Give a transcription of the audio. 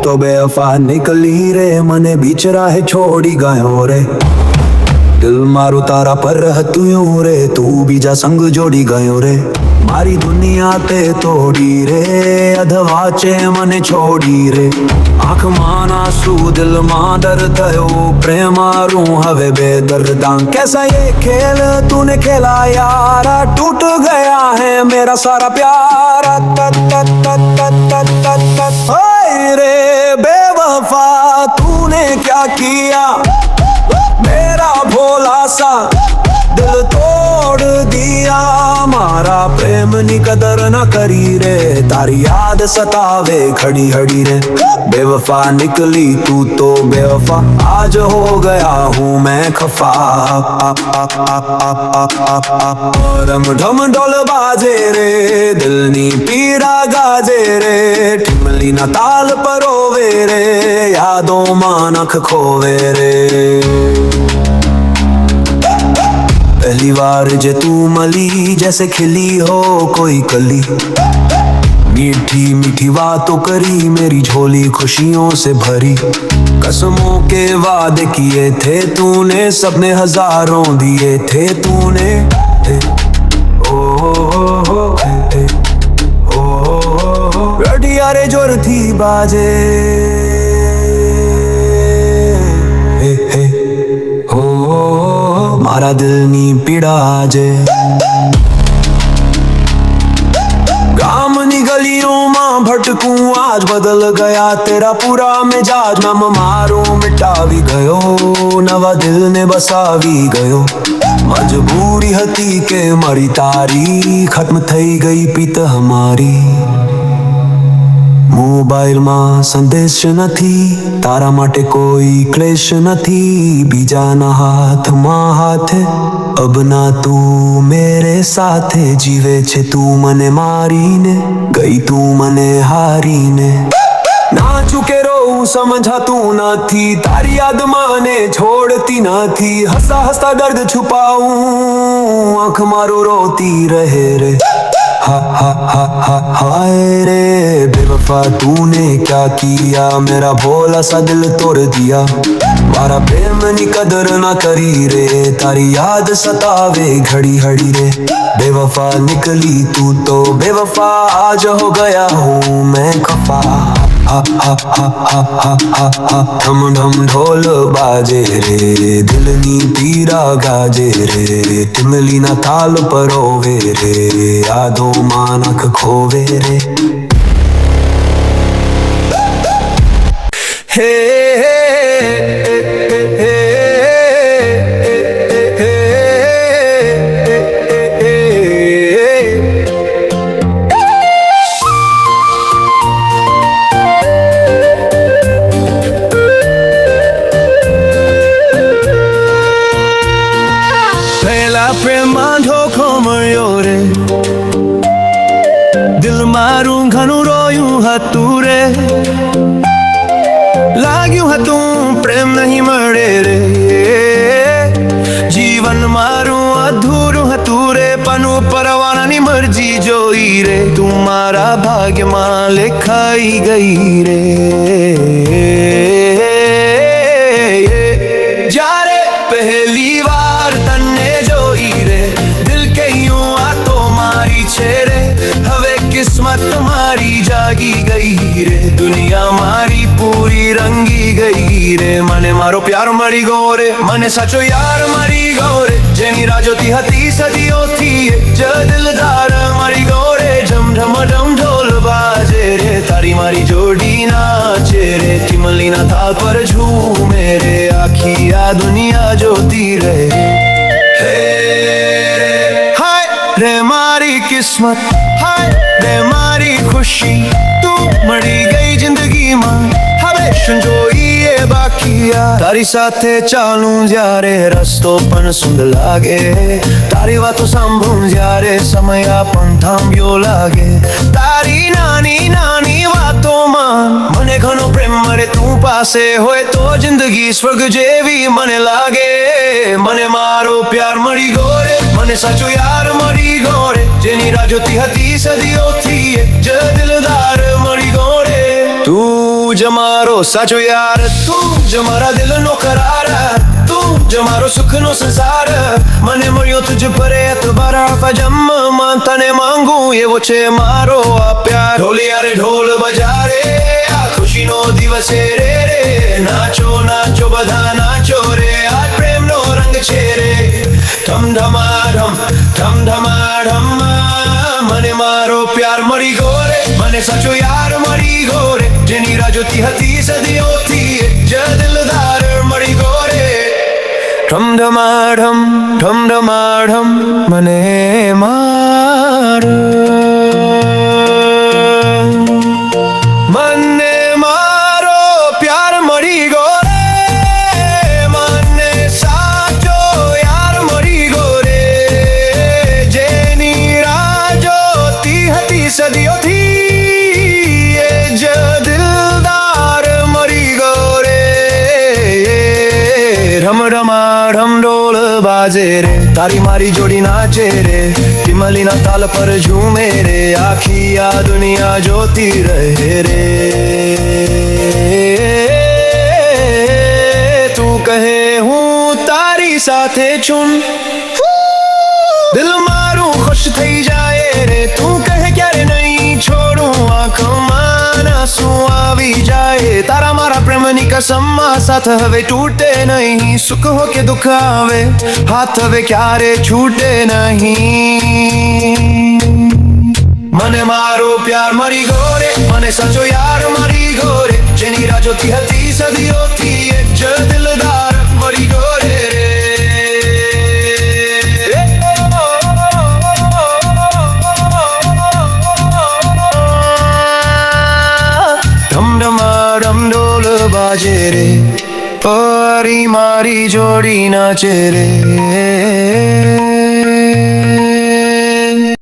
તો બેવફા નીકળી રે, મને બીચ રાહે છોડી ગયો રે. દિલ મારું તારા પર હતું યું રે, તું બીજા સંગ જોડી ગયો રે. મારી દુનિયા તે તોડી રે, અધવાચે મને છોડી રે. આંખમાં આંસુ દિલમાં દર્દ થયો, પ્રેમ મારું હવે બેદર્દાं. कैसा ये खेल तूने खेला यारा, टूट गया है मेरा सारा प्यार. हाय रे बेवफा तूने क्या किया, मेरा भोला सा दिल तोड़ दिया. मारा प्रेम ની કદર ન કરી રે, તારી યાદ સતાવે ખડી ખડી રે. बेवफा निकली तू तो बेवफा, आज हो गया हूँ मैं खफा. रम ढम ढोल बाजे रे, दिलनी पीड़ा गाजे रे. ઠીમલી ના તાલ પર રોવે રે, યાદોમાં નખ ખોવે રે. पहली बार जे तू मली, जैसे खिली हो कोई कली. मीठी मीठी बातों करी, मेरी झोली खुशियों से भरी. कसमों के वादे किए थे तूने, सपने हजारों दिए थे तूने. रडिया रे जोर थी बाजे, મારા દિલની પીડા આજે. ગામની ગલીઓમાં ભટકું, આજ બદલ ગયા તેરા પૂરા મિજાજ. નામ મારું મિટાવી ગયો, નવા દિલને બસાવી ગયો. મજબૂરી હતી કે મારી તારી, ખત્મ થઈ ગઈ પીત હમારી. મોબાઈલમાં સંદેશ નથી, તારા માટે કોઈ ક્લેશ નથી. બીજાના હાથમાં હાથે અબ ના તું મેરે સાથે જીવે છે. તું મને મારીને ગઈ, તું મને હારીને. ના ચૂકે રોવું સમજાતું નથી, તારી યાદમાં મને છોડતી નથી. હસતા હસતા દર્દ છુપાવું, આંખ મારું રોતી રહે રે. हाय रे बेवफा तूने क्या किया, मेरा भोला सा दिल तोड़ दिया. मारा प्रेम ની કદર ના કરી રે, તારી યાદ સતાવે ઘડી ઘડી રે. बेवफा निकली तू तो बेवफा, आज हो गया हूँ मैं खफा. ढम ढम ढोल बाजे रे, દિલની પીડા ગાજે રે. ઠીમલી ના તાલ પર રોવે રે, યાદોમાં નખ ખોવે રે. હે પ્રેમમાં ધોખો મળ્યો રે, દિલ મારું ઘણું રોયું હતું રે. લાગ્યું હતું પ્રેમ નહીં મળે રે, જીવન મારું અધૂરું હતું રે. પણ પરવાનાની મરજી જોઈ રે, તું મારા ભાગ્યમાં લેખાઈ ગઈ રે. જ્યારે પહેલી વાર તને હવે કિસ્મત મારી જાગી ગઈ રે. દુનિયા મારી પૂરી રંગી ગઈ રે. મને મારો પ્યાર મળી ગયો રે, મને સાચો યાર મળી ગયો રે. જેની રાહ જોતી હતી સદીઓથી, જ દિલદાર મળી ગયો રે. ઝમ ઝમ ઝમ ઢોલ બાજે રે, તારી મારી જોડી નાચે રે. ઠીમલીના તાલ પર ઝૂમે રે, આખી આ દુનિયા જોતી રહે. રે મારી કિસ્મત, હાય રે મારી ખુશી, તું મળી ગઈ જિંદગીમાં. હવે શું જોઈએ બાકી, તારી સાથે ચાલું જ્યારે રસ્તો પણ સુંદર લાગે. તારી વાતો સાંભળું જ્યારે સમય પણ થાંભ્યો લાગે. તારી નાની નાની વાતોમાં મને ઘણો પ્રેમ મળે. તું પાસે હોય તો જિંદગી સ્વર્ગ જેવી મને લાગે. મને મારો પ્યાર મળી ગયો રે, મને સાચો યાર મળી ગયો રે. જેની રાહ જોતી હતી સદીઓથી, જ દિલદાર મળી ગયો રે. તું જ મારો સાચો યાર, તું જ મારા દિલનો કરાર, તું જ મારો સુખનો સંસાર. મને મળ્યો તુજ પર એતબાર, જન્મમાં તને માંગુ એવો છે મારો આ પ્યાર. ઢોલિયારે ઢોલ બજારે, આ ખુશીનો દિવસ રે રે. નાચો નાચો બધા નાચો રે, આ પ્રેમનો રંગ છે રે. ઢમઢમાઢમ ઢમઢમાઢમ, મને મારો પ્યાર મળી ગયો રે, મને સાચો યાર મળી ગયો રે. જેની રાહ જોતી હતી સદીઓથી, જ દિલદાર મળી ગયો રે. ઢમઢમાઢમ ઢમઢમાઢમ, મને મારો પ્યાર મળી ગયો રે, મને સાચો યાર મળી ગયો રે. જેની રાહ જોતી હતી સદીઓથી, એ જ દિલદાર મળી ગયો રે. રમરમાઢમ ઢોલ બાજે રે, તારી મારી જોડી નાચે રે. હિમલીના તાલ પર ઝૂમે રે, આખી આ દુનિયા જોતી રહે રે. તું કહે હું તારી સાથે છું, દિલ મારું ખુશ થઈ જાય રે. તું કહે ક્યારે નહીં છોડું, આંખમાં આંસુ આવી જાય. તારા મારા પ્રેમની કસમમાં સાથ હવે તૂટે નહીં. સુખ હો કે દુઃખ આવે, હાથ હવે ક્યારે છૂટે નહીં. મને મારો પ્યાર મળી ગયો રે, મને સાચો યાર મળી ગયો રે. જેની રાહ જોતી હતી સદીઓથી, એ જ દિલદાર મળી ગયો રે. ઢમઢમાઢમ ઢોલ બાજે રે, તારી મારી જોડી નાચે રે.